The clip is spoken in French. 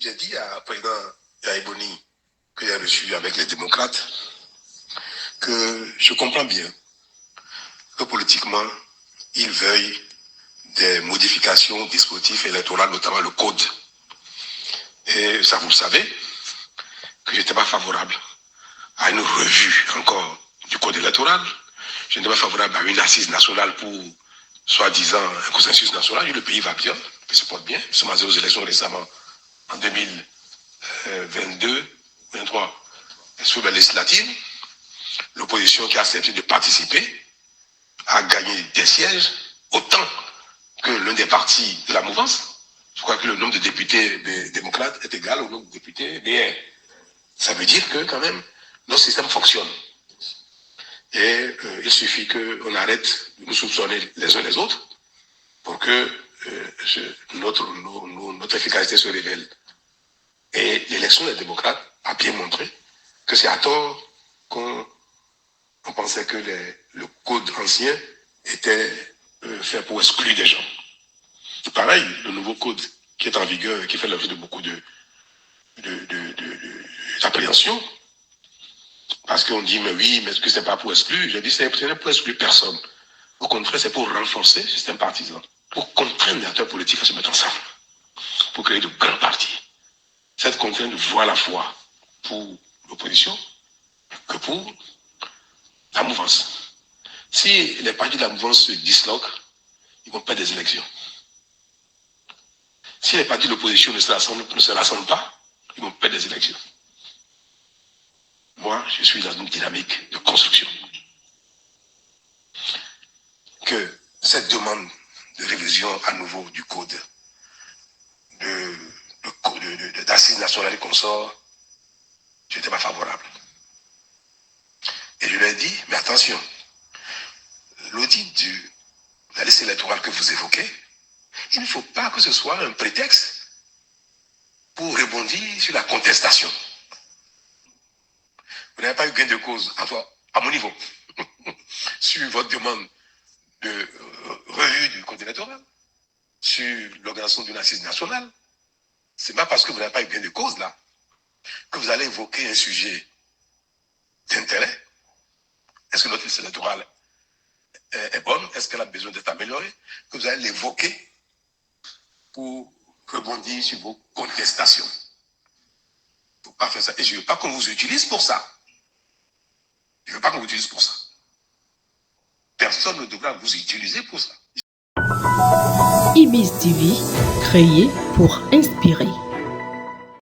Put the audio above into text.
J'ai dit à président Yaïboni, que j'ai reçu avec les démocrates, que je comprends bien que politiquement, ils veuillent des modifications dispositifs électoraux, notamment le code. Et ça, vous le savez, que je n'étais pas favorable à une revue encore du code électoral. Je n'étais pas favorable à une assise nationale pour, soi-disant, un consensus national. Et le pays va bien, il se porte bien. Nous sommes allés aux élections récemment, en 2022, 2023, sur la législative. L'opposition qui a accepté de participer a gagné des sièges autant que l'un des partis de la mouvance. Je crois que le nombre de députés démocrates est égal au nombre de députés BR. Ça veut dire que quand même, notre système fonctionne. Et il suffit qu'on arrête de nous soupçonner les uns les autres pour que notre efficacité se révèle. Et l'élection des démocrates a bien montré que c'est à tort qu'on pensait que le code ancien était fait pour exclure des gens. Pareil, le nouveau code qui est en vigueur, qui fait l'objet de beaucoup d'appréhension, parce qu'on dit, mais oui, mais est-ce que c'est pas pour exclure? J'ai dit, c'est pour exclure personne. Au contraire, c'est pour renforcer le système partisan, pour contraindre les acteurs politiques à se mettre ensemble, pour créer de grands partis. Cette contrainte voit la foi pour l'opposition que pour la mouvance. Si les partis de la mouvance se disloquent, ils vont perdre des élections. Si les partis de l'opposition ne se rassemblent pas, ils vont perdre des élections. Moi, je suis dans une dynamique de construction. Que cette demande de révision à nouveau du code, d'assises nationales et consorts, je n'étais pas favorable. Et je lui ai dit, mais attention, l'audit de la liste électorale que vous évoquez, il ne faut pas que ce soit un prétexte pour rebondir sur la contestation. Vous n'avez pas eu gain de cause à mon niveau sur votre demande de revue du code électoral, sur l'organisation d'une assise nationale. C'est pas parce que vous n'avez pas eu gain de cause là que vous allez évoquer un sujet d'intérêt. Est-ce que notre liste électorale est bonne? Est-ce qu'elle a besoin d'être améliorée? Que vous allez l'évoquer pour rebondir sur vos contestations. Il ne faut pas faire ça. Et je ne veux pas qu'on vous utilise pour ça. Je ne veux pas qu'on vous utilise pour ça. Personne ne devra vous utiliser pour ça. Ibis TV, créé pour inspirer.